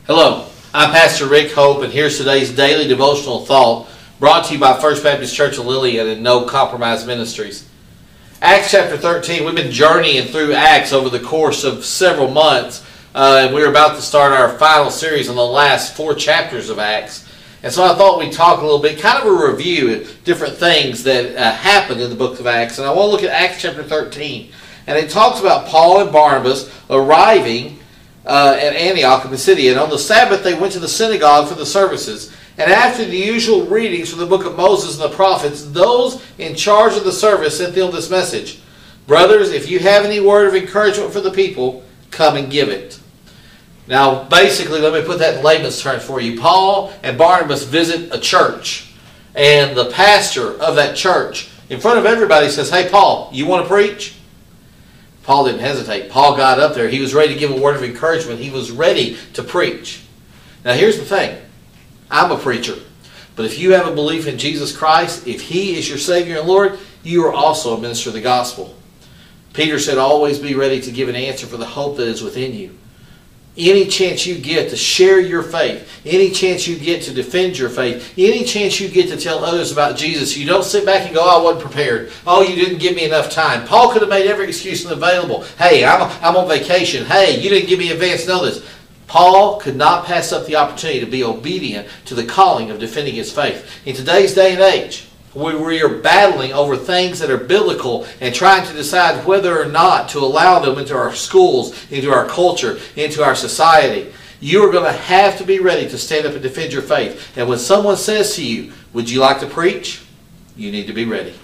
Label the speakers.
Speaker 1: Hello, I'm Pastor Rick Hope, and here's today's daily devotional thought brought to you by First Baptist Church of Lillian and No Compromise Ministries. Acts chapter 13, we've been journeying through Acts over the course of several months, and we're about to start our final series on the last 4 chapters of Acts. And so I thought we'd talk a little bit, kind of a review of different things that happened in the book of Acts. And I want to look at Acts chapter 13. And it talks about Paul and Barnabas arriving at Antioch in Pisidia. And on the Sabbath they went to the synagogue for the services. And after the usual readings from the book of Moses and the prophets, those in charge of the service sent them this message: "Brothers, if you have any word of encouragement for the people, come and give it." Now, basically, let me put that in layman's terms for you. Paul and Barnabas visit a church, and the pastor of that church, in front of everybody, says, "Hey, Paul, you want to preach?" Paul didn't hesitate. Paul got up there. He was ready to give a word of encouragement. He was ready to preach. Now, here's the thing. I'm a preacher. But if you have a belief in Jesus Christ, if He is your Savior and Lord, you are also a minister of the gospel. Peter said, "Always be ready to give an answer for the hope that is within you." Any chance you get to share your faith, any chance you get to defend your faith, any chance you get to tell others about Jesus, you don't sit back and go, "I wasn't prepared. Oh, you didn't give me enough time." Paul could have made every excuse available. "Hey, I'm on vacation. Hey, you didn't give me advance notice." Paul could not pass up the opportunity to be obedient to the calling of defending his faith. In today's day and age, we are battling over things that are biblical and trying to decide whether or not to allow them into our schools, into our culture, into our society. You are going to have to be ready to stand up and defend your faith. And when someone says to you, "Would you like to preach?" you need to be ready.